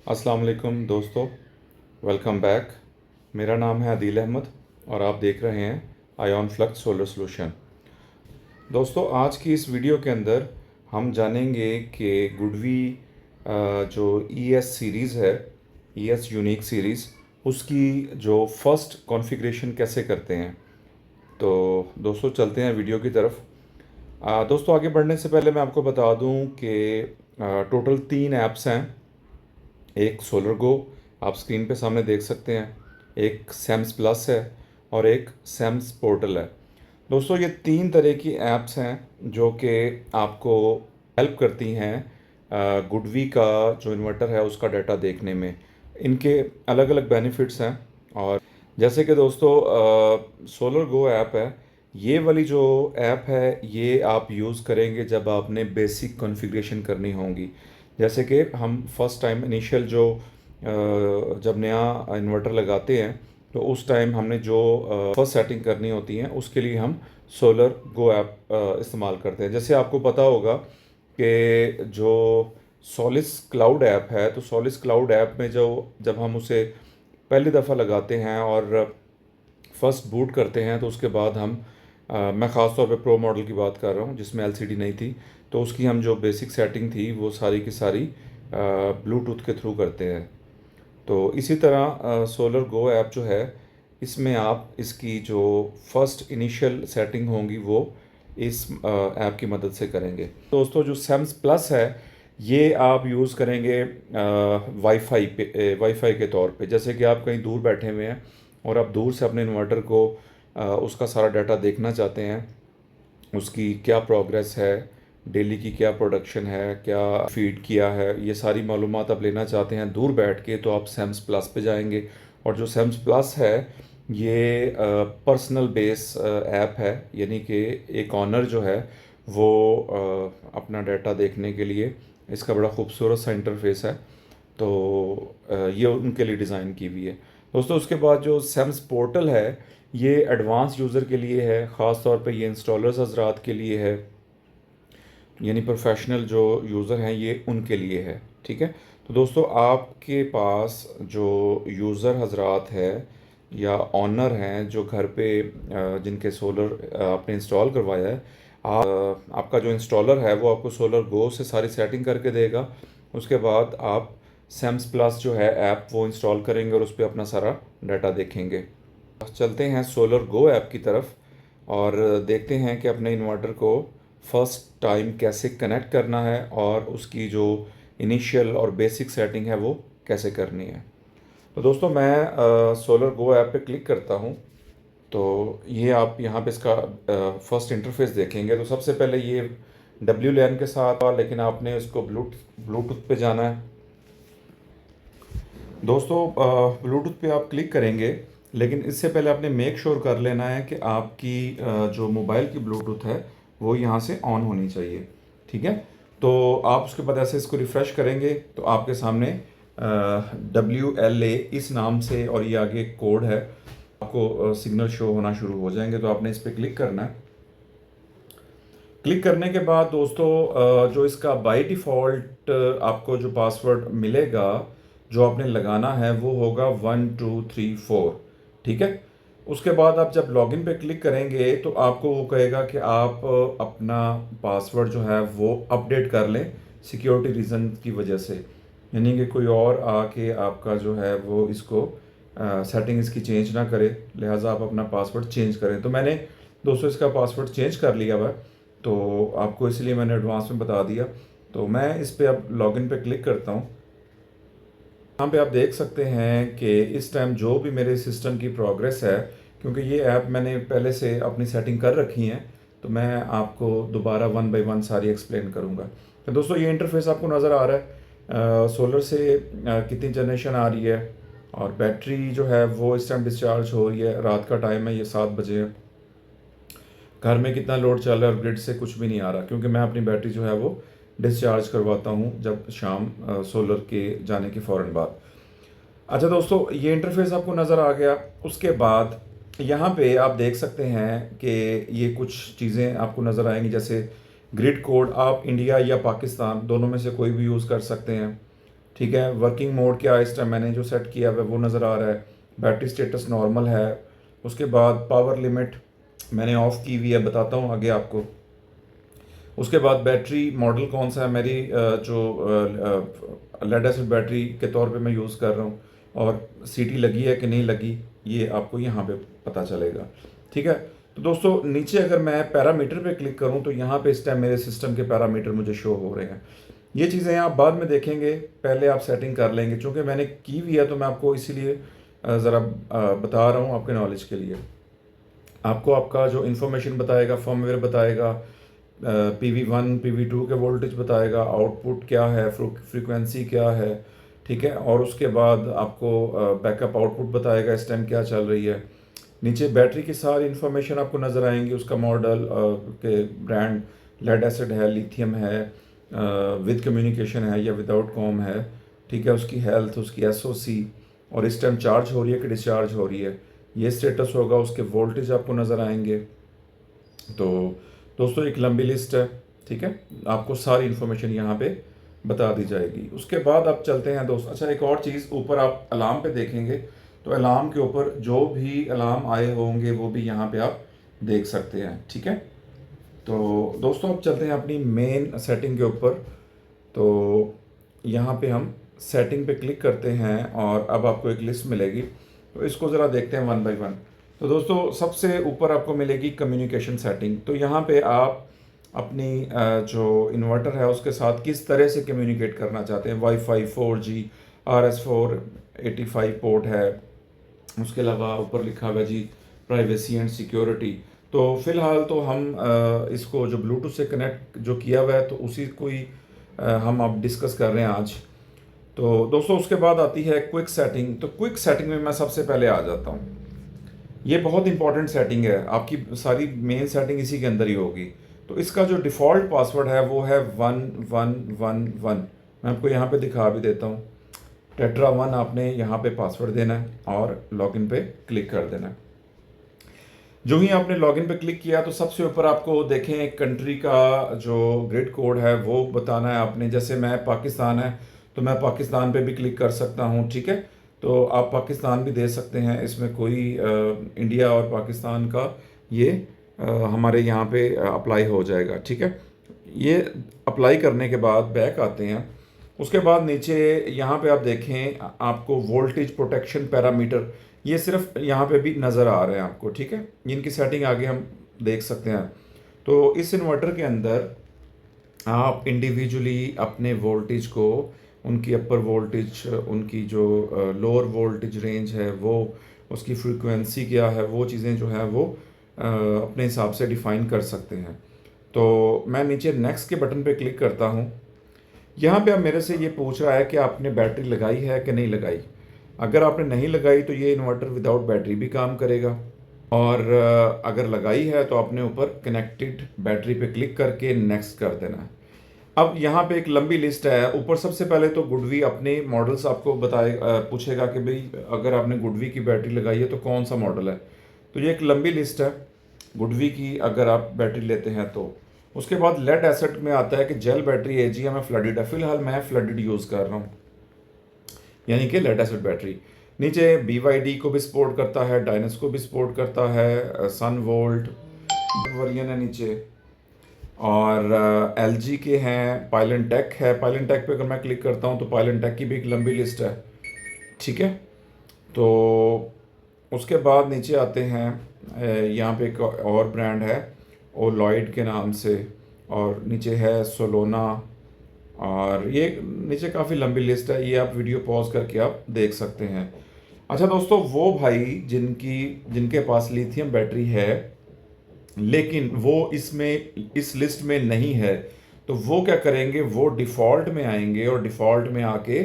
अस्सलाम वालेकुम दोस्तों, वेलकम बैक। मेरा नाम है आदिल अहमद और आप देख रहे हैं आयॉन फ्लक्स सोलर सोल्यूशन। दोस्तों, आज की इस वीडियो के अंदर हम जानेंगे कि गुडवी जो ई एस सीरीज़ है, ई एस यूनिक सीरीज़, उसकी जो फर्स्ट कॉन्फ़िगरेशन कैसे करते हैं। तो दोस्तों, चलते हैं वीडियो की तरफ। दोस्तों, आगे बढ़ने से पहले मैं आपको बता दूं कि टोटल 3 ऐप्स हैं। एक सोलर गो, आप स्क्रीन पे सामने देख सकते हैं, एक सैम्स प्लस है और एक सैम्स पोर्टल है। दोस्तों, ये 3 तरह की ऐप्स हैं जो कि आपको हेल्प करती हैं गुडवी का जो इन्वर्टर है उसका डाटा देखने में। इनके अलग अलग बेनिफिट्स हैं। और जैसे कि दोस्तों, सोलर गो ऐप है, ये वाली जो ऐप है ये आप यूज़ करेंगे जब आपने बेसिक कॉन्फ़िगरेशन करनी होगी। जैसे कि हम फर्स्ट टाइम इनिशियल जो जब नया इन्वर्टर लगाते हैं तो उस टाइम हमने जो फर्स्ट सेटिंग करनी होती है उसके लिए हम सोलर गो ऐप इस्तेमाल करते हैं। जैसे आपको पता होगा कि जो सोलिस क्लाउड ऐप है, तो सोलिस क्लाउड ऐप में जो जब हम उसे पहली दफ़ा लगाते हैं और फर्स्ट बूट करते हैं तो उसके बाद हम मैं ख़ास तौर पे प्रो मॉडल की बात कर रहा हूँ जिसमें एलसीडी नहीं थी, तो उसकी हम जो बेसिक सेटिंग थी वो सारी की सारी ब्लूटूथ के थ्रू करते हैं। तो इसी तरह सोलर गो ऐप जो है, इसमें आप इसकी जो फर्स्ट इनिशियल सेटिंग होंगी वो इस ऐप की मदद से करेंगे। दोस्तों, जो सैम्स प्लस है ये आप यूज़ करेंगे वाईफाई के तौर पे। जैसे कि आप कहीं दूर बैठे हुए हैं और आप दूर से अपने इन्वर्टर को उसका सारा डाटा देखना चाहते हैं, उसकी क्या प्रोग्रेस है, डेली की क्या प्रोडक्शन है, क्या फीड किया है, ये सारी मालूमात आप लेना चाहते हैं दूर बैठ के, तो आप सैम्स प्लस पे जाएंगे। और जो सैम्स प्लस है ये पर्सनल बेस ऐप है, यानी कि एक ऑनर जो है वो अपना डाटा देखने के लिए, इसका बड़ा खूबसूरत सा इंटरफेस है, तो ये उनके लिए डिज़ाइन की हुई है। दोस्तों, उसके बाद जो सैम्स पोर्टल है ये एडवांस यूज़र के लिए है, ख़ास तौर पे ये इंस्टॉलर्स हजरात के लिए है, यानी प्रोफेशनल जो यूज़र हैं ये उनके लिए है। ठीक है। तो दोस्तों, आपके पास जो यूज़र हजरात है या ऑनर हैं जो घर पे जिनके सोलर आपने इंस्टॉल करवाया है, आपका जो इंस्टॉलर है वो आपको सोलर गो से सारी सेटिंग करके देगा। उसके बाद आप सैम्स प्लस जो है ऐप वो इंस्टॉल करेंगे और उस पर अपना सारा डाटा देखेंगे। चलते हैं सोलर गो ऐप की तरफ और देखते हैं कि अपने इन्वर्टर को फर्स्ट टाइम कैसे कनेक्ट करना है और उसकी जो इनिशियल और बेसिक सेटिंग है वो कैसे करनी है। तो दोस्तों, मैं सोलर गो ऐप पे क्लिक करता हूँ। तो ये आप यहाँ पे इसका फर्स्ट इंटरफेस देखेंगे। तो सबसे पहले ये डब्ल्यू लैन के साथ, लेकिन आपने इसको ब्लूटूथ पे जाना है। दोस्तों, ब्लूटूथ पे आप क्लिक करेंगे, लेकिन इससे पहले आपने मेक श्योर कर लेना है कि आपकी जो मोबाइल की ब्लूटूथ है वो यहाँ से ऑन होनी चाहिए। ठीक है। तो आप उसके बाद ऐसे इसको रिफ़्रेश करेंगे तो आपके सामने WLA इस नाम से और ये आगे कोड है, आपको सिग्नल शो होना शुरू हो जाएंगे। तो आपने इस पर क्लिक करना है। क्लिक करने के बाद दोस्तों, जो इसका बाय डिफ़ॉल्ट आपको जो पासवर्ड मिलेगा जो आपने लगाना है वो होगा 1234। ठीक है। उसके बाद आप जब लॉगिन पे क्लिक करेंगे तो आपको वो कहेगा कि आप अपना पासवर्ड जो है वो अपडेट कर लें सिक्योरिटी रीज़न की वजह से, यानी कि कोई और आके आपका जो है वो इसको सेटिंग इसकी चेंज ना करे, लिहाजा आप अपना पासवर्ड चेंज करें। तो मैंने दोस्तों इसका पासवर्ड चेंज कर लिया हुआ है, तो आपको इसलिए मैंने एडवांस में बता दिया। तो मैं इस पर अब लॉगिन पे क्लिक करता हूँ। यहाँ पे आप देख सकते हैं कि इस टाइम जो भी मेरे सिस्टम की प्रोग्रेस है, क्योंकि ये ऐप मैंने पहले से अपनी सेटिंग कर रखी है, तो मैं आपको दोबारा वन बाय वन सारी एक्सप्लेन करूँगा। तो दोस्तों, ये इंटरफेस आपको नज़र आ रहा है, सोलर से कितनी जनरेशन आ रही है और बैटरी जो है वो इस टाइम डिस्चार्ज हो रही है। रात का टाइम है, ये 7 बजे है। घर में कितना लोड चल रहा है और ग्रिड से कुछ भी नहीं आ रहा, क्योंकि मैं अपनी बैटरी जो है वो डिस्चार्ज करवाता हूँ जब शाम सोलर के जाने के फ़ौरन बाद। अच्छा दोस्तों, ये इंटरफेस आपको नज़र आ गया। उसके बाद यहाँ पे आप देख सकते हैं कि ये कुछ चीज़ें आपको नज़र आएंगी, जैसे ग्रिड कोड आप इंडिया या पाकिस्तान दोनों में से कोई भी यूज़ कर सकते हैं। ठीक है। वर्किंग मोड क्या है, इस टाइम मैंने जो सेट किया हुआ है वो नज़र आ रहा है। बैटरी स्टेटस नॉर्मल है। उसके बाद पावर लिमिट मैंने ऑफ़ की हुई है, बताता हूँ आगे आपको। उसके बाद बैटरी मॉडल कौन सा है, मेरी जो लेड एसिड बैटरी के तौर पे मैं यूज़ कर रहा हूँ, और सीटी लगी है कि नहीं लगी ये आपको यहाँ पे पता चलेगा। ठीक है। तो दोस्तों नीचे अगर मैं पैरामीटर पे क्लिक करूँ तो यहाँ पे इस टाइम मेरे सिस्टम के पैरामीटर मुझे शो हो रहे हैं। ये चीज़ें आप बाद में देखेंगे, पहले आप सेटिंग कर लेंगे। चूँकि मैंने की हुई है तो मैं आपको इसीलिए ज़रा बता रहा हूँ आपके नॉलेज के लिए। आपको आपका जो इन्फॉर्मेशन बताएगा, फर्मवेयर बताएगा, PV1 PV2 के वोल्टेज बताएगा, आउटपुट क्या है, फ्रीक्वेंसी क्या है। ठीक है। और उसके बाद आपको बैकअप आउटपुट बताएगा इस टाइम क्या चल रही है। नीचे बैटरी की सारी इन्फॉर्मेशन आपको नज़र आएंगी, उसका मॉडल के ब्रांड, लेड एसिड है, लिथियम है, विद कम्युनिकेशन है या विदाउट कॉम है। ठीक है। उसकी हेल्थ, उसकी SOC, और इस टाइम चार्ज हो रही है कि डिस्चार्ज हो रही है, ये स्टेटस होगा। उसके वोल्टेज आपको नज़र आएंगे। तो दोस्तों एक लंबी लिस्ट है। ठीक है। आपको सारी इन्फॉर्मेशन यहाँ पे बता दी जाएगी। उसके बाद आप चलते हैं दोस्त। अच्छा, एक और चीज़, ऊपर आप अलार्म पे देखेंगे तो अलार्म के ऊपर जो भी अलार्म आए होंगे वो भी यहाँ पे आप देख सकते हैं। ठीक है। तो दोस्तों अब चलते हैं अपनी मेन सेटिंग के ऊपर। तो यहाँ पे हम सेटिंग पे क्लिक करते हैं और अब आपको एक लिस्ट मिलेगी, तो इसको ज़रा देखते हैं वन बाय वन। तो दोस्तों सबसे ऊपर आपको मिलेगी कम्युनिकेशन सेटिंग। तो यहाँ पे आप अपनी जो इन्वर्टर है उसके साथ किस तरह से कम्युनिकेट करना चाहते हैं। वाईफाई, 4G, RS485 पोर्ट है। उसके अलावा ऊपर लिखा हुआ है जी प्राइवेसी एंड सिक्योरिटी। तो फिलहाल तो हम इसको जो ब्लूटूथ से कनेक्ट जो किया हुआ है तो उसी को ही हम अब डिस्कस कर रहे हैं आज। तो दोस्तों उसके बाद आती है क्विक सेटिंग। तो क्विक सेटिंग में मैं सबसे पहले आ जाता हूँ। ये बहुत इंपॉर्टेंट सेटिंग है, आपकी सारी मेन सेटिंग इसी के अंदर ही होगी। तो इसका जो डिफ़ॉल्ट पासवर्ड है वो है 1111। मैं आपको यहाँ पे दिखा भी देता हूँ। टेट्रा 1 आपने यहाँ पे पासवर्ड देना है और लॉगिन पे क्लिक कर देना है। जो ही आपने लॉगिन पे क्लिक किया तो सबसे ऊपर आपको देखें एक कंट्री का जो ग्रिड कोड है वो बताना है आपने। जैसे मैं पाकिस्तान है तो मैं पाकिस्तान पे भी क्लिक कर सकता हूँ। ठीक है। तो आप पाकिस्तान भी दे सकते हैं, इसमें कोई इंडिया और पाकिस्तान का ये हमारे यहाँ पे अप्लाई हो जाएगा। ठीक है। ये अप्लाई करने के बाद बैक आते हैं। उसके बाद नीचे यहाँ पे आप देखें आपको वोल्टेज प्रोटेक्शन पैरामीटर, ये सिर्फ यहाँ पे भी नज़र आ रहे हैं आपको। ठीक है। इनकी सेटिंग आगे हम देख सकते हैं। तो इस इन्वर्टर के अंदर आप इंडिविजुअली अपने वोल्टेज को, उनकी अपर वोल्टेज, उनकी जो लोअर वोल्टेज रेंज है वो, उसकी फ्रीक्वेंसी क्या है, वो चीज़ें जो है वो अपने हिसाब से डिफ़ाइन कर सकते हैं। तो मैं नीचे नेक्स्ट के बटन पे क्लिक करता हूँ। यहाँ पे अब मेरे से ये पूछ रहा है कि आपने बैटरी लगाई है कि नहीं लगाई। अगर आपने नहीं लगाई तो ये इन्वर्टर विदाउट बैटरी भी काम करेगा, और अगर लगाई है तो आपने ऊपर कनेक्टेड बैटरी पे क्लिक करके नेक्स्ट कर देना है। अब यहाँ पे एक लंबी लिस्ट है। ऊपर सबसे पहले तो गुडवी अपने मॉडल्स आपको पूछेगा कि भाई अगर आपने गुडवी की बैटरी लगाई है तो कौन सा मॉडल है। तो ये एक लंबी लिस्ट है गुडवी की, अगर आप बैटरी लेते हैं तो। उसके बाद लेड एसिड में आता है कि जेल बैटरी AGM में फ्लडेड है। फिलहाल मैं फ्लडेड यूज़ कर रहा हूँ, यानी कि लेड एसिड बैटरी। नीचे BYD को भी सपोर्ट करता है, डायनस को भी सपोर्ट करता है, सन वोल्ट वर्जन है नीचे, और LG के हैं, पाइलेंटेक है। पाइलेंटेक पे अगर मैं क्लिक करता हूँ तो पाइलेंटेक की भी एक लंबी लिस्ट है। ठीक है। तो उसके बाद नीचे आते हैं, यहाँ पे एक और ब्रांड है ओलॉयड के नाम से, और नीचे है सोलोना, और ये नीचे काफ़ी लंबी लिस्ट है, ये आप वीडियो पॉज करके आप देख सकते हैं। अच्छा दोस्तों, वो भाई जिनके पास लिथियम बैटरी है लेकिन वो इस लिस्ट में नहीं है, तो वो क्या करेंगे, वो डिफ़ॉल्ट में आएंगे और डिफ़ॉल्ट में आके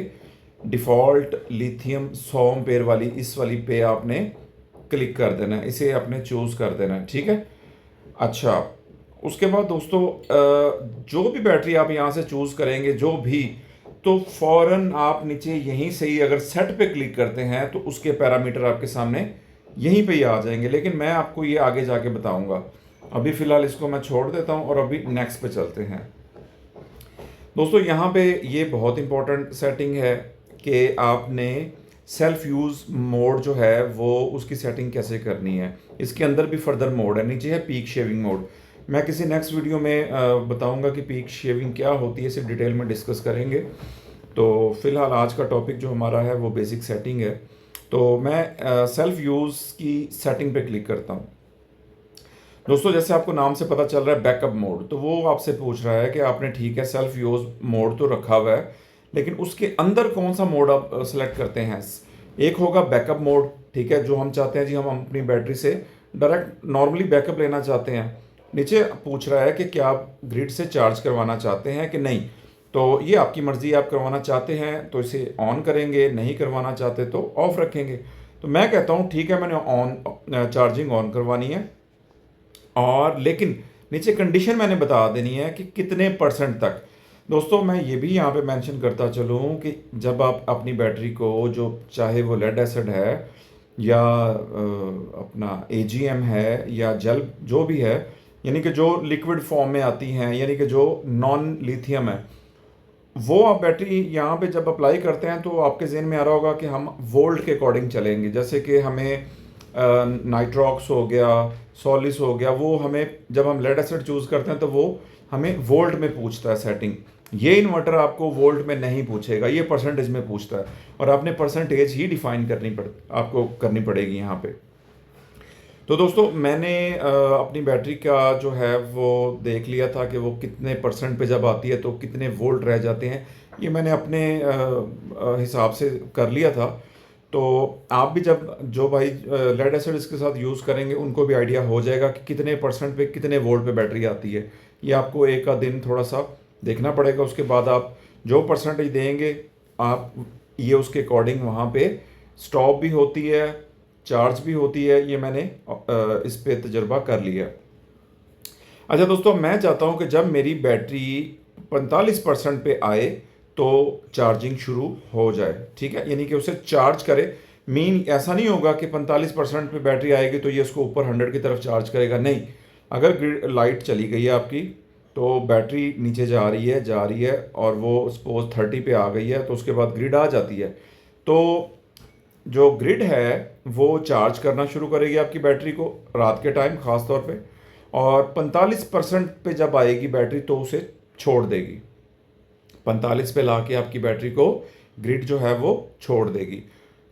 डिफ़ॉल्ट लिथियम 100 एम्पेयर वाली इस वाली पे आपने क्लिक कर देना है, इसे आपने चूज़ कर देना है। ठीक है। अच्छा, उसके बाद दोस्तों जो भी बैटरी आप यहाँ से चूज़ करेंगे जो भी, तो फ़ौरन आप नीचे यहीं से ही अगर सेट पे क्लिक करते हैं तो उसके पैरामीटर आपके सामने यहीं पे ही आ जाएंगे। लेकिन मैं आपको ये आगे जाके बताऊंगा, अभी फ़िलहाल इसको मैं छोड़ देता हूँ और अभी नेक्स्ट पे चलते हैं। दोस्तों यहाँ पे ये बहुत इंपॉर्टेंट सेटिंग है कि आपने सेल्फ यूज़ मोड जो है वो उसकी सेटिंग कैसे करनी है। इसके अंदर भी फर्दर मोड है, नीचे है पीक शेविंग मोड। मैं किसी नेक्स्ट वीडियो में बताऊंगा कि पीक शेविंग क्या होती है, इसे डिटेल में डिस्कस करेंगे। तो फिलहाल आज का टॉपिक जो हमारा है वो बेसिक सेटिंग है। तो मैं सेल्फ यूज़ की सेटिंग पे क्लिक करता हूँ। दोस्तों जैसे आपको नाम से पता चल रहा है बैकअप मोड, तो वो आपसे पूछ रहा है कि आपने ठीक है सेल्फ यूज़ मोड तो रखा हुआ है, लेकिन उसके अंदर कौन सा मोड आप सेलेक्ट करते हैं। एक होगा बैकअप मोड, ठीक है, जो हम चाहते हैं जी हम अपनी बैटरी से डायरेक्ट नॉर्मली बैकअप लेना चाहते हैं। नीचे पूछ रहा है कि क्या आप ग्रिड से चार्ज करवाना चाहते हैं कि नहीं। तो ये आपकी मर्ज़ी, आप करवाना चाहते हैं तो इसे ऑन करेंगे, नहीं करवाना चाहते तो ऑफ रखेंगे। तो मैं कहता हूँ ठीक है, मैंने ऑन चार्जिंग ऑन करवानी है। और लेकिन नीचे कंडीशन मैंने बता देनी है कि कितने परसेंट तक। दोस्तों मैं ये भी यहाँ पे मेंशन करता चलूँ कि जब आप अपनी बैटरी को, जो चाहे वो लेड एसिड है या अपना एजीएम है या जेल जो भी है, यानी कि जो लिक्विड फॉर्म में आती हैं, यानी कि जो नॉन लिथियम है, वो आप बैटरी यहाँ पे जब अप्लाई करते हैं तो आपके जहन में आ रहा होगा कि हम वोल्ट के अकॉर्डिंग चलेंगे। जैसे कि हमें नाइट्रॉक्स हो गया, सॉलिस हो गया, वो हमें जब हम लेड एसिड चूज़ करते हैं तो वो हमें वोल्ट में पूछता है सेटिंग। ये इन्वर्टर आपको वोल्ट में नहीं पूछेगा, ये परसेंटेज में पूछता है, और आपने परसेंटेज ही डिफाइन आपको करनी पड़ेगी यहाँ पे। तो दोस्तों मैंने अपनी बैटरी का जो है वो देख लिया था कि वो कितने परसेंट पे जब आती है तो कितने वोल्ट रह जाते हैं, ये मैंने अपने हिसाब से कर लिया था। तो आप भी जब जो भाई लेड एसिड इसके साथ यूज़ करेंगे उनको भी आइडिया हो जाएगा कि कितने परसेंट पे कितने वोल्ट पे बैटरी आती है। ये आपको एक आध दिन थोड़ा सा देखना पड़ेगा, उसके बाद आप जो परसेंटेज देंगे आप ये उसके अकॉर्डिंग वहाँ पे स्टॉप भी होती है, चार्ज भी होती है। ये मैंने इस पे तजर्बा कर लिया। अच्छा दोस्तों, मैं चाहता हूँ कि जब मेरी बैटरी 45% पे आए तो चार्जिंग शुरू हो जाए, ठीक है, यानी कि उसे चार्ज करे। मीन ऐसा नहीं होगा कि 45% पे बैटरी आएगी तो ये उसको ऊपर 100 की तरफ चार्ज करेगा, नहीं। अगर लाइट चली गई है आपकी तो बैटरी नीचे जा रही है और वो सपोज 30 पे आ गई है, तो उसके बाद ग्रिड आ जाती है। तो जो ग्रिड है वो चार्ज करना शुरू करेगी आपकी बैटरी को रात के टाइम ख़ास तौर पे, और 45% पे जब आएगी बैटरी तो उसे छोड़ देगी। 45 पे ला के आपकी बैटरी को ग्रिड जो है वो छोड़ देगी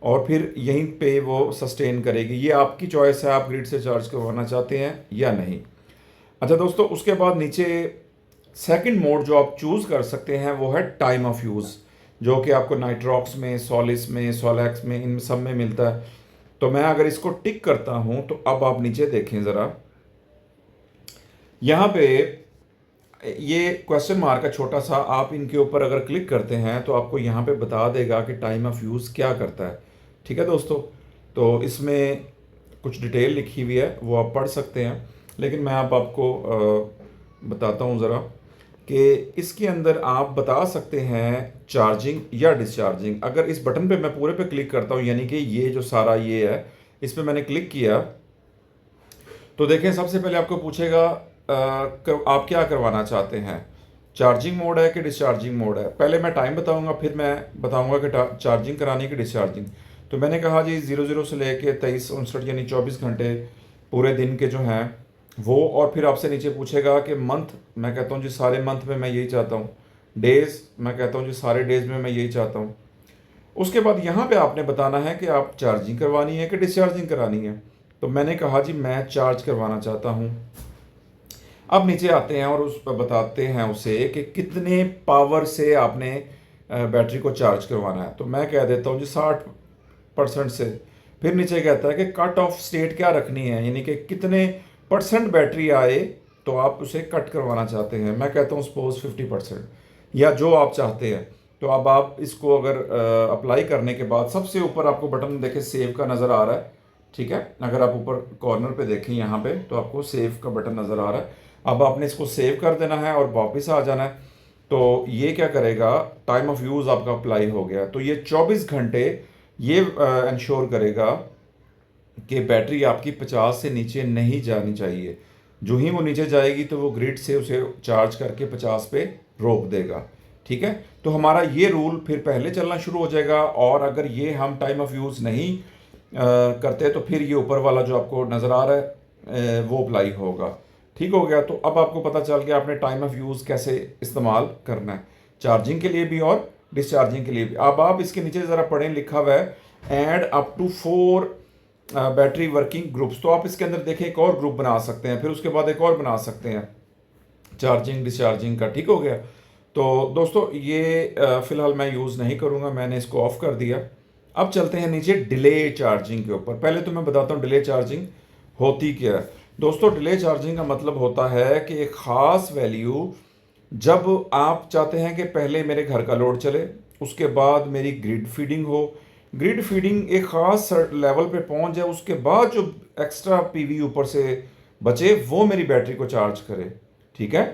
और फिर यहीं पे वो सस्टेन करेगी। ये आपकी चॉइस है, आप ग्रिड से चार्ज करवाना चाहते हैं या नहीं। अच्छा दोस्तों, उसके बाद नीचे सेकंड मोड जो आप चूज़ कर सकते हैं वो है टाइम ऑफ यूज़, जो कि आपको नाइट्रॉक्स में, सॉलिस में, सोलैक्स में, इन सब में मिलता है। तो मैं अगर इसको टिक करता हूँ तो अब आप नीचे देखें ज़रा, यहाँ पे ये क्वेश्चन मार्क है छोटा सा, आप इनके ऊपर अगर क्लिक करते हैं तो आपको यहाँ पे बता देगा कि टाइम ऑफ यूज़ क्या करता है। ठीक है दोस्तों, तो इसमें कुछ डिटेल लिखी हुई है, वो आप पढ़ सकते हैं, लेकिन मैं आपको बताता हूँ ज़रा कि इसके अंदर आप बता सकते हैं चार्जिंग या डिस्चार्जिंग। अगर इस बटन पे मैं पूरे पे क्लिक करता हूँ, यानी कि ये जो सारा ये है, इस पे मैंने क्लिक किया तो देखें सबसे पहले आपको पूछेगा आप क्या करवाना चाहते हैं, चार्जिंग मोड है कि डिस्चार्जिंग मोड है। पहले मैं टाइम बताऊंगा, फिर मैं बताऊंगा कि चार्जिंग करानी है कि डिस्चार्जिंग। तो मैंने कहा जी 00 से लेके 23:59 यानी 24 घंटे पूरे दिन के जो हैं वो, और फिर आपसे नीचे पूछेगा कि मंथ, मैं कहता हूँ जी सारे मंथ में मैं यही चाहता हूँ। डेज़, मैं कहता हूँ जी सारे डेज़ में मैं यही चाहता हूँ। उसके बाद यहाँ पे आपने बताना है कि आप चार्जिंग करवानी है कि डिस्चार्जिंग करानी है। तो मैंने कहा जी मैं चार्ज करवाना चाहता हूँ। अब नीचे आते हैं और उस पर बताते हैं उसे कि कितने पावर से आपने बैटरी को चार्ज करवाना है। तो मैं कह देता हूँ जी 60% से। फिर नीचे कहता है कि कट ऑफ स्टेट क्या रखनी है, यानी कि कितने परसेंट बैटरी आए तो आप उसे कट करवाना चाहते हैं। मैं कहता हूँ सपोज 50% या जो आप चाहते हैं। तो अब आप इसको अगर अप्लाई करने के बाद सबसे ऊपर आपको बटन देखें सेव का नज़र आ रहा है, ठीक है। अगर आप ऊपर कॉर्नर पे देखें यहाँ पे तो आपको सेव का बटन नज़र आ रहा है। अब आपने इसको सेव कर देना है और वापस आ जाना है। तो ये क्या करेगा, टाइम ऑफ यूज़ आपका अप्लाई हो गया, तो ये 24 घंटे ये इंश्योर करेगा कि बैटरी आपकी 50 से नीचे नहीं जानी चाहिए। जो ही वो नीचे जाएगी तो वो ग्रिड से उसे चार्ज करके 50 पे रोक देगा। ठीक है। तो हमारा ये रूल फिर पहले चलना शुरू हो जाएगा, और अगर ये हम टाइम ऑफ यूज़ नहीं करते तो फिर ये ऊपर वाला जो आपको नज़र आ रहा है वो अप्लाई होगा। ठीक हो गया। तो अब आपको पता चल गया आपने टाइम ऑफ यूज़ कैसे इस्तेमाल करना है, चार्जिंग के लिए भी और डिस्चार्जिंग के लिए भी। अब आप इसके नीचे ज़रा पढ़ें, लिखा हुआ है add up to 4 battery working groups. तो आप इसके अंदर देखें एक और ग्रुप बना सकते हैं, फिर उसके बाद एक और बना सकते हैं चार्जिंग डिस्चार्जिंग का। ठीक हो गया। तो दोस्तों ये फ़िलहाल मैं यूज़ नहीं करूँगा, मैंने इसको ऑफ़ कर दिया। अब चलते हैं नीचे डिले चार्जिंग के ऊपर। पहले तो मैं बताता हूँ डिले चार्जिंग होती क्या है। दोस्तों डिले चार्जिंग का मतलब होता है कि एक ख़ास वैल्यू, जब आप चाहते हैं कि पहले मेरे घर का लोड चले, उसके बाद मेरी ग्रिड फीडिंग हो, ग्रिड फीडिंग एक ख़ास लेवल पे पहुंच जाए, उसके बाद जो एक्स्ट्रा पीवी ऊपर से बचे वो मेरी बैटरी को चार्ज करे। ठीक है।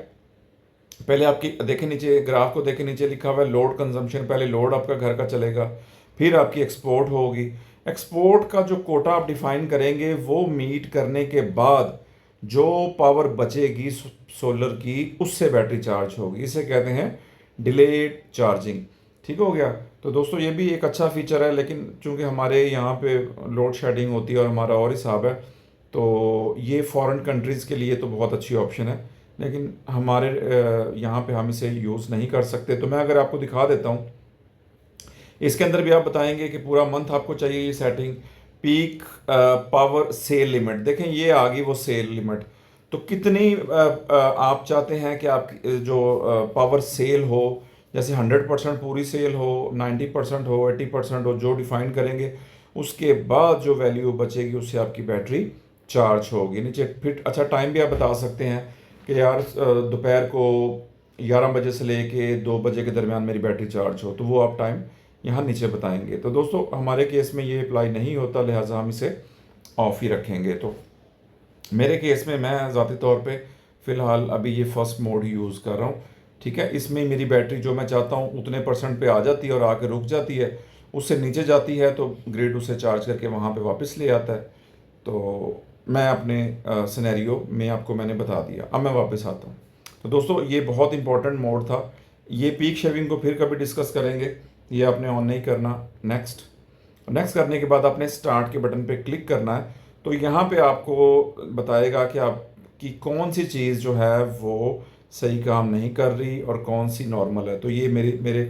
पहले आपकी देखें नीचे ग्राफ को, देखें नीचे लिखा हुआ है लोड कंजम्पशन। पहले लोड आपका घर का चलेगा, फिर आपकी एक्सपोर्ट होगी। एक्सपोर्ट का जो कोटा आप डिफाइन करेंगे वो मीट करने के बाद जो पावर बचेगी सोलर की, उससे बैटरी चार्ज होगी। इसे कहते हैं डिलेड चार्जिंग। ठीक हो गया। तो दोस्तों ये भी एक अच्छा फीचर है, लेकिन चूंकि हमारे यहाँ पे लोड शेडिंग होती है और हमारा और हिसाब है, तो ये फॉरेन कंट्रीज़ के लिए तो बहुत अच्छी ऑप्शन है, लेकिन हमारे यहाँ पे हम इसे यूज़ नहीं कर सकते। तो मैं अगर आपको दिखा देता हूँ, इसके अंदर भी आप बताएंगे कि पूरा मंथ आपको चाहिए ये setting. Peak power cell limit, देखें ये आ गई वो सेल लिमिट। तो कितनी आप चाहते हैं कि आप जो पावर सेल हो, जैसे 100% पूरी सेल हो, 90% हो, 80% हो, जो डिफाइन करेंगे, उसके बाद जो वैल्यू बचेगी उससे आपकी बैटरी चार्ज होगी। नीचे फिर अच्छा टाइम भी आप बता सकते हैं कि यार दोपहर को 11 बजे से लेके 2 बजे के दरमियान मेरी बैटरी चार्ज हो, तो वो आप टाइम यहाँ नीचे बताएंगे। तो दोस्तों हमारे केस में ये अप्लाई नहीं होता, लिहाजा हम इसे ऑफ ही रखेंगे। तो मेरे केस में मैं ज़ाती तौर पे फ़िलहाल अभी ये फर्स्ट मोड ही यूज़ कर रहा हूँ। ठीक है। इसमें मेरी बैटरी जो मैं चाहता हूँ उतने परसेंट पे आ जाती है और आके रुक जाती है, उससे नीचे जाती है तो ग्रिड उसे चार्ज करके वहाँ पे वापस ले आता है। तो मैं अपने सिनेरियो में आपको मैंने बता दिया। अब मैं वापस आता हूँ। तो दोस्तों ये बहुत इंपॉर्टेंट मोड था। ये पीक शेविंग को फिर कभी डिस्कस करेंगे, ये आपने ऑन नहीं करना। नेक्स्ट नेक्स्ट करने के बाद आपने स्टार्ट के बटन पे क्लिक करना है। तो यहाँ पे आपको बताएगा कि आपकी कौन सी चीज़ जो है वो सही काम नहीं कर रही और कौन सी नॉर्मल है। तो ये मेरे मेरे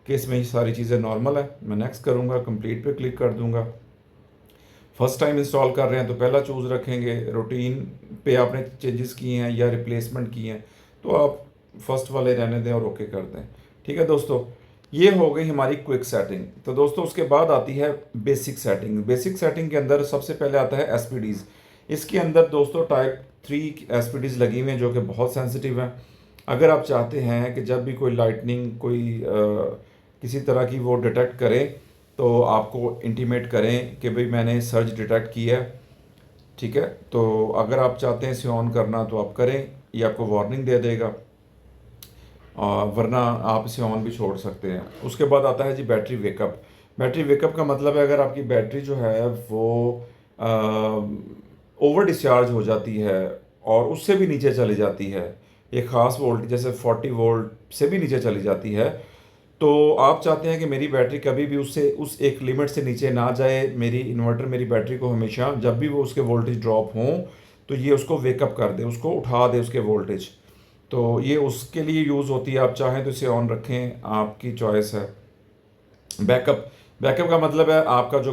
केस में ये सारी चीज़ें नॉर्मल है। मैं नेक्स्ट करूँगा, कंप्लीट पे क्लिक कर दूँगा। फर्स्ट टाइम इंस्टॉल कर रहे हैं तो पहला चूज़ रखेंगे। रूटीन पे आपने चेंजेस किए हैं या रिप्लेसमेंट किए हैं तो आप फर्स्ट वाले रहने दें और ओके कर दें। ठीक है दोस्तों, ये हो गई हमारी क्विक सेटिंग। तो दोस्तों उसके बाद आती है बेसिक सेटिंग। बेसिक सेटिंग के अंदर सबसे पहले आता है एसपीडीज़। इसके अंदर दोस्तों टाइप 3 एसपीडीज़ लगी हुई हैं जो कि बहुत सेंसिटिव हैं। अगर आप चाहते हैं कि जब भी कोई लाइटनिंग कोई किसी तरह की वो डिटेक्ट करे तो आपको इंटीमेट करें कि भाई मैंने सर्ज डिटेक्ट किया है। ठीक है। तो अगर आप चाहते हैं इसे ऑन करना तो आप करें, ये आपको वार्निंग दे देगा, वरना आप इसे ऑन भी छोड़ सकते हैं। उसके बाद आता है जी बैटरी वेकअप। बैटरी वेकअप का मतलब है अगर आपकी बैटरी जो है वो ओवर डिस्चार्ज हो जाती है और उससे भी नीचे चली जाती है, एक ख़ास वोल्ट जैसे 40 वोल्ट से भी नीचे चली जाती है, तो आप चाहते हैं कि मेरी बैटरी कभी भी उससे उस एक लिमिट से नीचे ना जाए। मेरी इन्वर्टर मेरी बैटरी को हमेशा जब भी वो उसके वोल्टेज ड्रॉप हों तो ये उसको वेकअप कर दे, उसको उठा दे उसके वोल्टेज। तो ये उसके लिए यूज़ होती है। आप चाहें तो इसे ऑन रखें, आपकी चॉइस है। बैकअप बैकअप का मतलब है आपका जो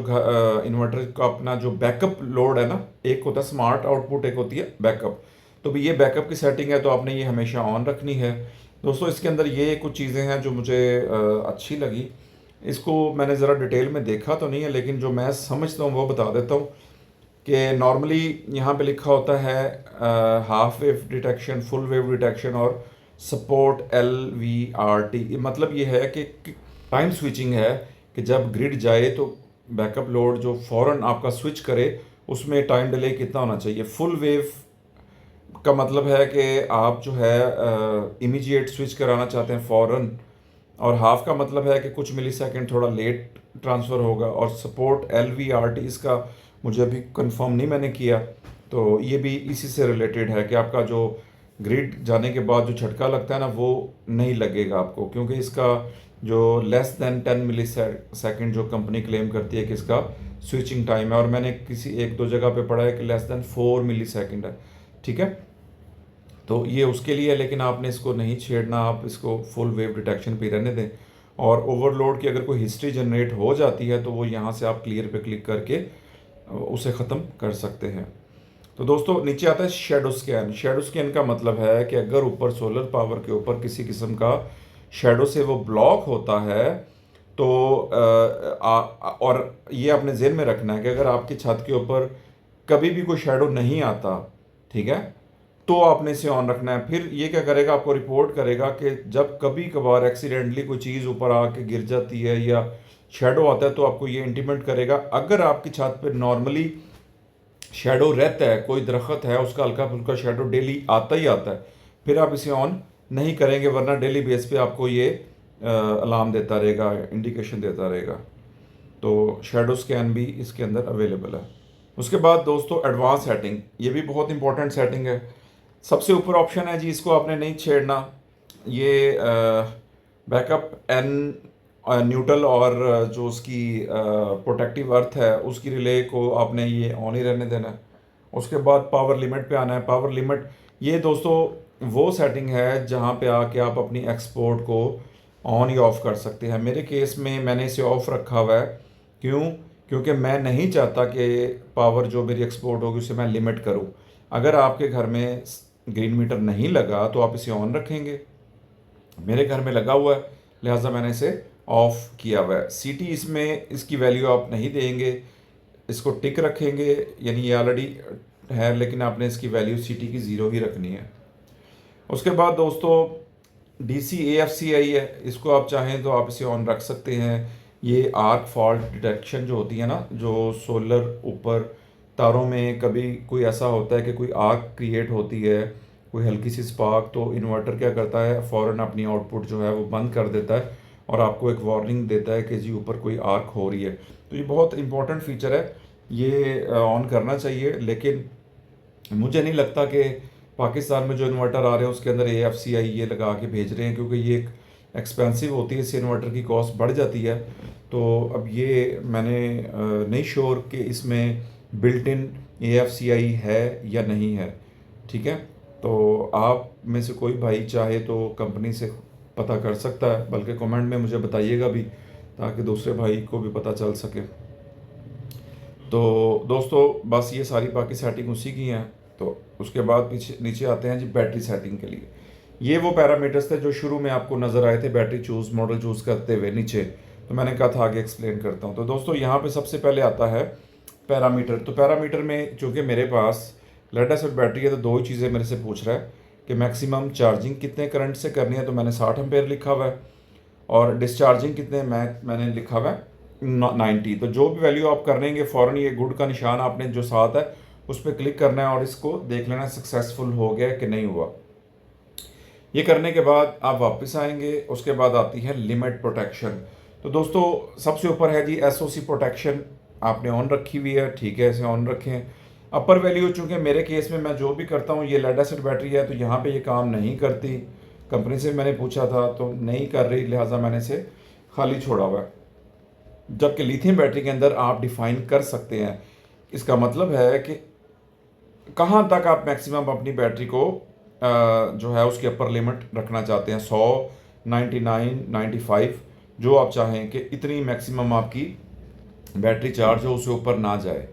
इन्वर्टर का अपना जो बैकअप लोड है ना, एक होता है स्मार्ट आउटपुट, एक होती है बैकअप। तो भी ये बैकअप की सेटिंग है तो आपने ये हमेशा ऑन रखनी है। दोस्तों इसके अंदर ये कुछ चीज़ें हैं जो मुझे अच्छी लगी। इसको मैंने ज़रा डिटेल में देखा तो नहीं है, लेकिन जो मैं समझता हूँ वो बता देता हूँ कि नॉर्मली यहाँ पे लिखा होता है half wave detection, full wave detection और सपोर्ट LVRT। मतलब ये है कि टाइम स्विचिंग है कि जब ग्रिड जाए तो बैकअप लोड जो फ़ौरन आपका स्विच करे उसमें टाइम डिले कितना होना चाहिए। फुल वेव का मतलब है कि आप जो है इमीडिएट स्विच कराना चाहते हैं फ़ौरन, और हाफ का मतलब है कि कुछ मिली सेकेंड थोड़ा लेट ट्रांसफ़र होगा। और सपोर्ट LVRT इसका मुझे अभी कंफर्म नहीं मैंने किया, तो ये भी इसी से रिलेटेड है कि आपका जो ग्रिड जाने के बाद जो झटका लगता है ना वो नहीं लगेगा आपको, क्योंकि इसका जो लेस देन 10 मिली सेकेंड जो कंपनी क्लेम करती है कि इसका स्विचिंग टाइम है, और मैंने किसी एक दो जगह पे पढ़ा है कि लेस देन 4 मिली सेकेंड है। ठीक है, तो ये उसके लिए है, लेकिन आपने इसको नहीं छेड़ना, आप इसको फुल वेव डिटेक्शन पे रहने दें। और ओवरलोड की अगर कोई हिस्ट्री जनरेट हो जाती है तो वो यहाँ से आप क्लियर पे क्लिक करके उसे ख़त्म कर सकते हैं। तो दोस्तों नीचे आता है शेडो स्कैन। शेडो स्कैन का मतलब है कि अगर ऊपर सोलर पावर के ऊपर किसी किस्म का शेडो से वो ब्लॉक होता है तो और ये अपने ज़हन में रखना है कि अगर आपकी छत के ऊपर कभी भी कोई शेडो नहीं आता, ठीक है, तो आपने इसे ऑन रखना है। फिर ये क्या करेगा, आपको रिपोर्ट करेगा कि जब कभी कभार एक्सीडेंटली कोई चीज़ ऊपर आके गिर जाती है या शेडो आता है तो आपको ये इंटीमेट करेगा। अगर आपकी छत पर नॉर्मली शेडो रहता है, कोई दरख्त है उसका हल्का फुल्का शेडो डेली आता ही आता है, फिर आप इसे ऑन नहीं करेंगे, वरना डेली बेस पे आपको ये अलार्म देता रहेगा, इंडिकेशन देता रहेगा। तो शेडो स्कैन भी इसके अंदर अवेलेबल है। उसके बाद दोस्तों एडवांस सेटिंग, ये भी बहुत इंपॉर्टेंट सेटिंग है। सबसे ऊपर ऑप्शन है जी, इसको आपने नहीं छेड़ना, ये बैकअप एन न्यूट्रल और जो उसकी प्रोटेक्टिव अर्थ है उसकी रिले को आपने ये ऑन ही रहने देना है। उसके बाद पावर लिमिट पे आना है। पावर लिमिट ये दोस्तों वो सेटिंग है जहाँ पे आके आप अपनी एक्सपोर्ट को ऑन या ऑफ़ कर सकते हैं। मेरे केस में मैंने इसे ऑफ़ रखा हुआ है। क्यों? क्योंकि मैं नहीं चाहता कि पावर जो मेरी एक्सपोर्ट होगी उसे मैं लिमिट करूँ। अगर आपके घर में ग्रीन मीटर नहीं लगा तो आप इसे ऑन रखेंगे, मेरे घर में लगा हुआ है लिहाजा मैंने इसे ऑफ़ किया हुआ है। सीटी इसमें इसकी वैल्यू आप नहीं देंगे, इसको टिक रखेंगे, यानी ये ऑलरेडी है लेकिन आपने इसकी वैल्यू सीटी की ज़ीरो ही रखनी है। उसके बाद दोस्तों डीसी AFCI है, इसको आप चाहें तो आप इसे ऑन रख सकते हैं। ये आर्क फॉल्ट डिटेक्शन जो होती है ना, जो सोलर ऊपर तारों में कभी कोई ऐसा होता है कि कोई आर्क क्रिएट होती है, कोई हल्की सी स्पार्क, तो इन्वर्टर क्या करता है फ़ौरन अपनी आउटपुट जो है वो बंद कर देता है और आपको एक वार्निंग देता है कि जी ऊपर कोई आर्क हो रही है। तो ये बहुत इंपॉर्टेंट फीचर है, ये ऑन करना चाहिए। लेकिन मुझे नहीं लगता कि पाकिस्तान में जो इन्वर्टर आ रहे हैं उसके अंदर AFCI ये लगा के भेज रहे हैं, क्योंकि ये एक एक्सपेंसिव होती है, इससे इन्वर्टर की कॉस्ट बढ़ जाती है। तो अब ये मैंने नहीं श्योर कि इसमें बिल्ट इन AFCI है या नहीं है। ठीक है, तो आप में से कोई भाई चाहे तो कंपनी से पता कर सकता है, बल्कि कमेंट में मुझे बताइएगा भी ताकि दूसरे भाई को भी पता चल सके। तो दोस्तों बस ये सारी बाकी सेटिंग उसी की हैं। तो उसके बाद पीछे नीचे आते हैं जी बैटरी सेटिंग के लिए। ये वो पैरामीटर्स थे जो शुरू में आपको नज़र आए थे बैटरी चूज़ मॉडल चूज़ करते हुए नीचे, तो मैंने कहा था आगे एक्सप्लेन करता हूँ। तो दोस्तों यहाँ पे सबसे पहले आता है पैरामीटर। तो पैरामीटर में चूँकि मेरे पास लेड एसिड बैटरी है तो दो ही चीज़ें मेरे से पूछ रहा है कि मैक्सिमम चार्जिंग कितने करंट से करनी है, तो मैंने 60 एम्पेयर लिखा हुआ है, और डिस्चार्जिंग कितने मैंने लिखा हुआ है 90। तो जो भी वैल्यू आप कर लेंगे फ़ौरन ये गुड का निशान आपने जो साथ है उस पर क्लिक करना है और इसको देख लेना सक्सेसफुल हो गया कि नहीं हुआ। ये करने के बाद आप वापस आएंगे। उसके बाद आती है लिमिट प्रोटेक्शन। तो दोस्तों सबसे ऊपर है जी SOC प्रोटेक्शन, आपने ऑन रखी हुई है, ठीक है, इसे ऑन रखें। अपर वैल्यू चूँकि मेरे केस में मैं जो भी करता हूँ ये लेड एसिड बैटरी है तो यहाँ पे ये काम नहीं करती, कंपनी से मैंने पूछा था तो नहीं कर रही, लिहाजा मैंने इसे खाली छोड़ा हुआ है। जबकि लिथियम बैटरी के अंदर आप डिफ़ाइन कर सकते हैं। इसका मतलब है कि कहाँ तक आप मैक्सिमम अपनी बैटरी को जो है उसकी अपर लिमिट रखना चाहते हैं, 100, 99, 95, जो आप चाहें कि इतनी मैक्सिमम आपकी बैटरी चार्ज हो, उससे ऊपर ना जाए।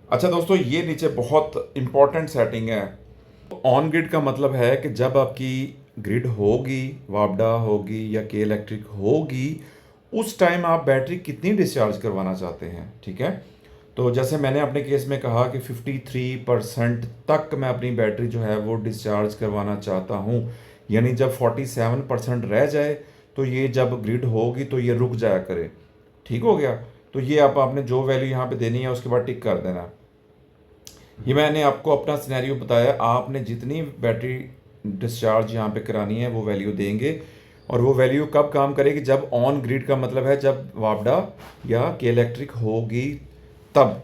अच्छा दोस्तों ये नीचे बहुत इंपॉर्टेंट सेटिंग है। ऑन ग्रिड का मतलब है कि जब आपकी ग्रिड होगी, वापडा होगी या के इलेक्ट्रिक होगी, उस टाइम आप बैटरी कितनी डिस्चार्ज करवाना चाहते हैं। ठीक है, तो जैसे मैंने अपने केस में कहा कि 53% तक मैं अपनी बैटरी जो है वो डिस्चार्ज करवाना चाहता हूँ, यानी जब 47% रह जाए तो ये जब ग्रिड होगी तो ये रुक जाया करे। ठीक हो गया, तो ये आपने जो वैल्यू यहाँ पे देनी है उसके बाद टिक कर देना। ये मैंने आपको अपना सिनेरियो बताया, आपने जितनी बैटरी डिस्चार्ज यहाँ पे करानी है वो वैल्यू देंगे, और वो वैल्यू कब काम करेगी, जब ऑन ग्रिड का मतलब है जब वापडा या के इलेक्ट्रिक होगी तब।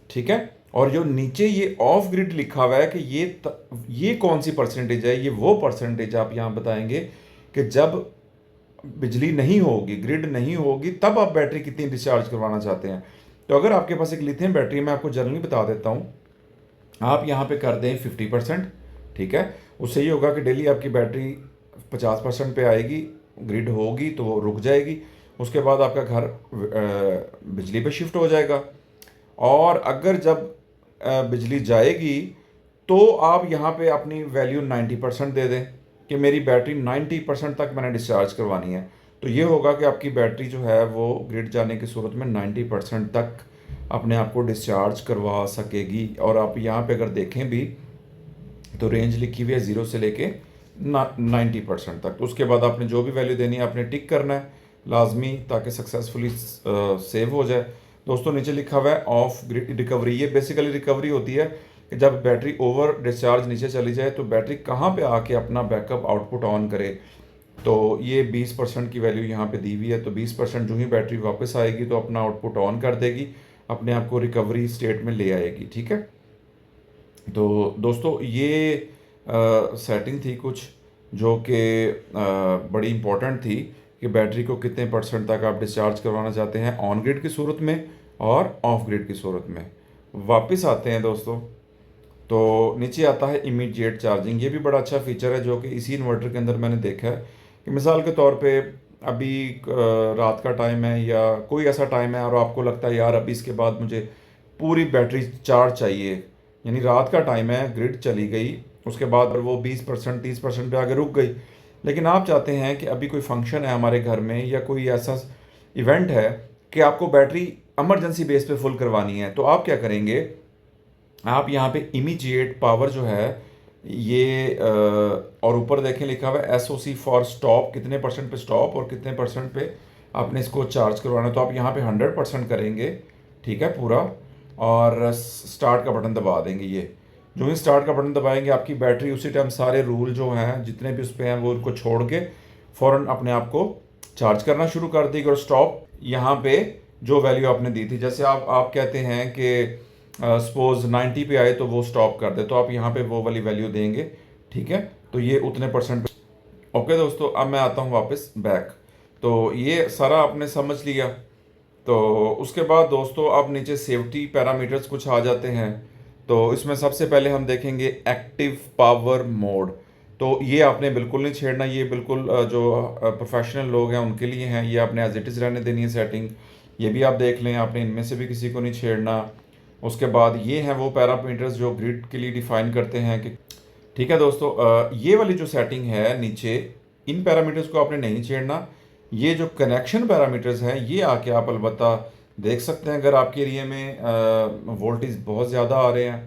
ठीक है, और जो नीचे ये ऑफ ग्रिड लिखा हुआ है कि ये कौन सी परसेंटेज है, ये वो परसेंटेज आप यहाँ बताएंगे कि जब बिजली नहीं होगी, ग्रिड नहीं होगी, तब आप बैटरी कितनी डिस्चार्ज करवाना चाहते हैं। तो अगर आपके पास एक लिथियम बैटरी, मैं आपको जनरली बता देता हूँ, आप यहाँ पे कर दें 50%, ठीक है। उससे ये होगा कि डेली आपकी बैटरी 50% पे आएगी, ग्रिड होगी तो वो रुक जाएगी, उसके बाद आपका घर बिजली पे शिफ्ट हो जाएगा। और अगर जब बिजली जाएगी तो आप यहाँ पे अपनी वैल्यू 90% दे दें कि मेरी बैटरी 90% तक मैंने डिस्चार्ज करवानी है। तो ये होगा कि आपकी बैटरी जो है वो ग्रिड जाने की सूरत में 90% तक अपने आप को डिस्चार्ज करवा सकेगी। और आप यहाँ पे अगर देखें भी तो रेंज लिखी हुई है 0 से लेके 90% तक। तो उसके बाद आपने जो भी वैल्यू देनी है आपने टिक करना है लाजमी, ताकि सक्सेसफुली सेव हो जाए। दोस्तों नीचे लिखा हुआ है ऑफ ग्रिड रिकवरी। ये बेसिकली रिकवरी होती है कि जब बैटरी ओवर डिस्चार्ज नीचे चली जाए तो बैटरी कहाँ पे आके अपना बैकअप आउटपुट ऑन करे। तो ये 20% की वैल्यू यहाँ पे दी हुई है। तो 20% जो ही बैटरी वापस आएगी तो अपना आउटपुट ऑन कर देगी, अपने आप को रिकवरी स्टेट में ले आएगी, ठीक है। तो दोस्तों ये सेटिंग थी कुछ जो कि बड़ी इम्पोर्टेंट थी कि बैटरी को कितने परसेंट तक आप डिस्चार्ज करवाना चाहते हैं ऑन ग्रिड की सूरत में और ऑफ ग्रिड की सूरत में। वापस आते हैं दोस्तों, तो नीचे आता है इमीडिएट चार्जिंग। ये भी बड़ा अच्छा फीचर है जो कि इसी इन्वर्टर के अंदर मैंने देखा है कि मिसाल के तौर पे अभी रात का टाइम है या कोई ऐसा टाइम है और आपको लगता है यार अभी इसके बाद मुझे पूरी बैटरी चार्ज चाहिए, यानी रात का टाइम है, ग्रिड चली गई, उसके बाद वो 20% 30% पे आगे रुक गई, लेकिन आप चाहते हैं कि अभी कोई फंक्शन है हमारे घर में या कोई ऐसा इवेंट है कि आपको बैटरी इमरजेंसी बेस पे फुल करवानी है। तो आप क्या करेंगे, आप यहाँ पे इमीडिएट पावर जो है ये और ऊपर देखें लिखा हुआ है SOC फॉर स्टॉप, कितने परसेंट पे स्टॉप और कितने परसेंट पे आपने इसको चार्ज करवाना है। तो आप यहाँ पे 100% करेंगे, ठीक है पूरा, और स्टार्ट का बटन दबा देंगे। ये जो ही स्टार्ट का बटन दबाएंगे आपकी बैटरी उसी टाइम सारे रूल जो हैं जितने भी उस पर हैं वो उनको छोड़ के फ़ौरन अपने आप को चार्ज करना शुरू कर देगी। और स्टॉप यहाँ पे जो वैल्यू आपने दी थी, जैसे आप कहते हैं कि सपोज 90 पे आए तो वो स्टॉप कर दे, तो आप यहाँ पे वो वाली वैल्यू देंगे, ठीक है। तो ये उतने परसेंट। ओके दोस्तों, अब मैं आता हूँ वापस बैक। तो ये सारा आपने समझ लिया। तो उसके बाद दोस्तों अब नीचे सेफ्टी पैरामीटर्स कुछ आ जाते हैं। तो इसमें सबसे पहले हम देखेंगे एक्टिव पावर मोड। तो ये आपने बिल्कुल नहीं छेड़ना, ये बिल्कुल जो प्रोफेशनल लोग हैं उनके लिए हैं, ये आपने एज इट इज़ रहने देनी है सेटिंग। ये भी आप देख लें, आपने इनमें से भी किसी को नहीं छेड़ना। उसके बाद ये हैं वो पैरामीटर्स जो ग्रिड के लिए डिफाइन करते हैं कि, ठीक है दोस्तों, ये वाली जो सेटिंग है नीचे, इन पैरामीटर्स को आपने नहीं छेड़ना। ये जो कनेक्शन पैरामीटर्स हैं ये आके आप अलबत्ता देख सकते हैं अगर आपके एरिया में वोल्टेज बहुत ज़्यादा आ रहे हैं।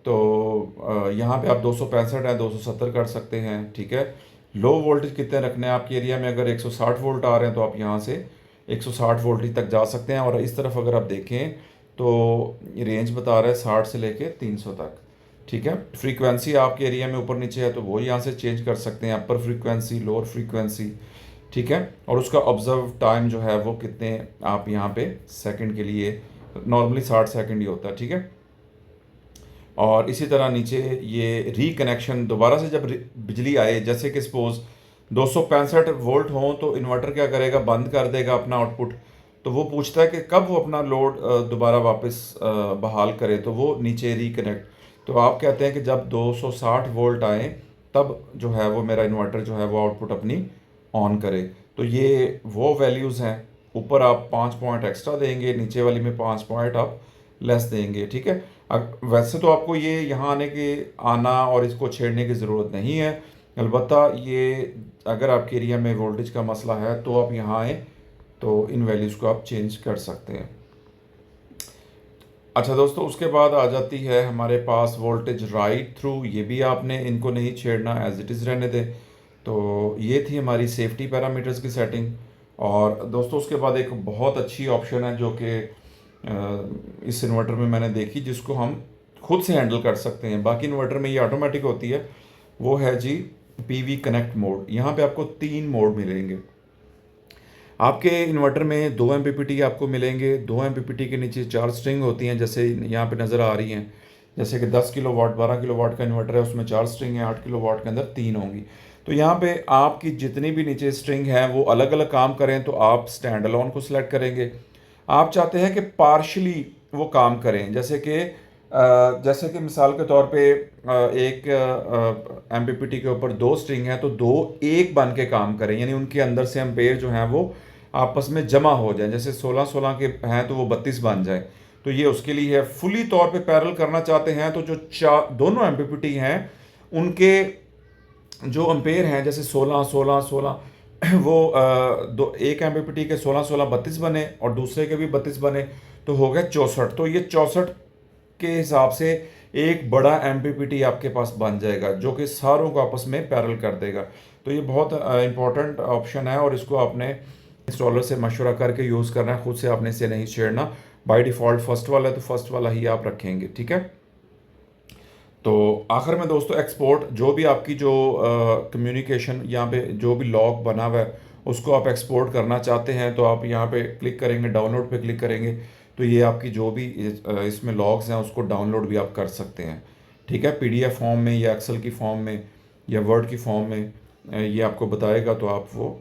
तो यहाँ पे आप 265 है 270 कर सकते हैं, ठीक है। लो वोल्टेज कितने रखने हैं आपके एरिया में, अगर 160 वोल्ट आ रहे हैं तो आप यहाँ से 160 वोल्टेज तक जा सकते हैं। और इस तरफ अगर आप देखें तो रेंज बता रहा है 60 से लेके 300 तक, ठीक है। फ्रीक्वेंसी आपके एरिया में ऊपर नीचे है तो वो यहाँ से चेंज कर सकते हैं, अपर फ्रीक्वेंसी, लोअर फ्रीक्वेंसी, ठीक है। और उसका ऑब्जर्व टाइम जो है वो कितने आप यहाँ पे सेकंड के लिए, नॉर्मली 60 सेकंड ही होता है, ठीक है। और इसी तरह नीचे ये रीकनेक्शन, दोबारा से जब बिजली आए, जैसे कि सपोज 265 वोल्ट हों तो इन्वर्टर क्या करेगा, बंद कर देगा अपना आउटपुट। तो वो पूछता है कि कब वो अपना लोड दोबारा वापस बहाल करे, तो वो नीचे रिकनेक्ट। तो आप कहते हैं कि जब 260 वोल्ट आए तब जो है वो मेरा इन्वर्टर जो है वो आउटपुट अपनी ऑन करे। तो ये वो वैल्यूज़ हैं। ऊपर आप 5 पॉइंट एक्स्ट्रा देंगे, नीचे वाली में 5 पॉइंट आप लेस देंगे, ठीक है। वैसे तो आपको ये यहाँ आना और इसको छेड़ने की ज़रूरत नहीं है, अलबत्ता ये अगर आपके एरिया में वोल्टेज का मसला है तो आप यहाँ आए तो इन वैल्यूज़ को आप चेंज कर सकते हैं। अच्छा दोस्तों, उसके बाद आ जाती है हमारे पास वोल्टेज राइट थ्रू। ये भी आपने इनको नहीं छेड़ना, एज इट इज़ रहने दें। तो ये थी हमारी सेफ्टी पैरामीटर्स की सेटिंग। और दोस्तों उसके बाद एक बहुत अच्छी ऑप्शन है जो कि इस इन्वर्टर में मैंने देखी, जिसको हम खुद से हैंडल कर सकते हैं। बाकी इन्वर्टर में ये ऑटोमेटिक होती है, वो है जी PV कनेक्ट मोड। यहाँ पे आपको 3 मोड मिलेंगे। आपके इन्वर्टर में 2 MPPT आपको मिलेंगे। 2 MPPT के नीचे 4 स्ट्रिंग होती हैं, जैसे यहाँ पे नज़र आ रही हैं। जैसे कि 10 किलो वाट 12 किलो वाट का इन्वर्टर है, उसमें 4 स्ट्रिंग हैं, 8 किलो वाट के अंदर 3 होंगी। तो यहाँ पे आपकी जितनी भी नीचे स्ट्रिंग है वो अलग अलग काम करें, तो आप स्टैंड अलोन को सिलेक्ट करेंगे। आप चाहते हैं कि पार्शली वो काम करें, जैसे कि मिसाल के तौर पे एक MPPT के ऊपर 2 स्ट्रिंग है, तो 2 एक बन के काम करें, यानी उनके अंदर से एम्पेयर जो हैं वो आपस में जमा हो जाए। जैसे 16 के हैं तो वो 32 बन जाए, तो ये उसके लिए है। फुली तौर पे पैरेलल करना चाहते हैं तो जो दोनों MPPT हैं उनके जो एम्पेयर हैं, जैसे 16 16 16 वो एक MPPT के 16 16 32 बने और दूसरे के भी 32 बने, तो हो गया 64। तो ये 64 के हिसाब से एक बड़ा MPPT आपके पास बन जाएगा जो कि सारों को आपस में पैरेलल कर देगा। तो ये बहुत इंपॉर्टेंट ऑप्शन है और इसको आपने इंस्टॉलर से मशवरा करके यूज़ करना है, खुद से आपने इसे नहीं छेड़ना। बाय डिफ़ॉल्ट फर्स्ट वाला है तो फर्स्ट वाला ही आप रखेंगे, ठीक है। तो आखिर में दोस्तों, एक्सपोर्ट जो भी आपकी जो कम्युनिकेशन यहाँ पे जो भी लॉग बना हुआ है उसको आप एक्सपोर्ट करना चाहते हैं तो आप यहाँ पे क्लिक करेंगे, डाउनलोड पे क्लिक करेंगे, तो ये आपकी जो भी इसमें लॉग्स हैं उसको डाउनलोड भी आप कर सकते हैं, ठीक है। PDF फॉर्म में या एक्सेल की फॉर्म में या वर्ड की फॉर्म में ये आपको बताएगा, तो आप वो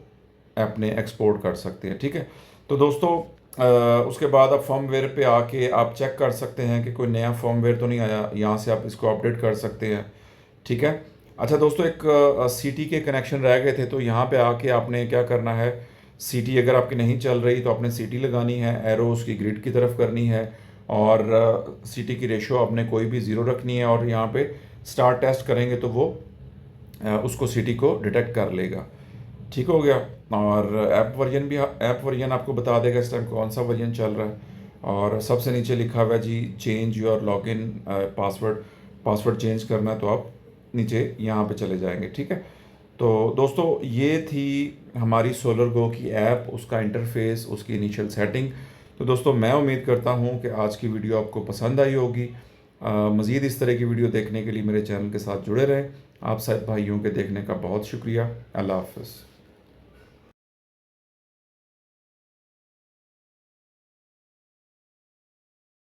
अपने एक्सपोर्ट कर सकते हैं, ठीक है। तो दोस्तों उसके बाद आप फर्मवेयर पे आके आप चेक कर सकते हैं कि कोई नया फर्मवेयर तो नहीं आया, यहाँ से आप इसको अपडेट कर सकते हैं, ठीक है। अच्छा दोस्तों, एक CT के कनेक्शन रह गए थे, तो यहाँ पे आके आपने क्या करना है, CT अगर आपकी नहीं चल रही तो आपने CT लगानी है, एरो उसकी ग्रिड की तरफ करनी है और CT की रेशो आपने कोई भी 0 रखनी है और यहाँ पे स्टार्ट टेस्ट करेंगे तो वो उसको CT को डिटेक्ट कर लेगा, ठीक हो गया। और ऐप वर्जन आपको बता देगा इस टाइम कौन सा वर्जन चल रहा है। और सबसे नीचे लिखा हुआ है जी change your login password change करना है, तो आप नीचे यहाँ पे चले जाएंगे, ठीक है। तो दोस्तों, ये थी हमारी सोलर गो की ऐप, उसका इंटरफेस, उसकी इनिशियल सेटिंग। तो दोस्तों, मैं उम्मीद करता हूँ कि आज की वीडियो आपको पसंद आई होगी। मज़ीद इस तरह की वीडियो देखने के लिए मेरे चैनल के साथ जुड़े रहें। आप सब भाइयों के देखने का बहुत शुक्रिया। अल्लाह हाफ़िज़।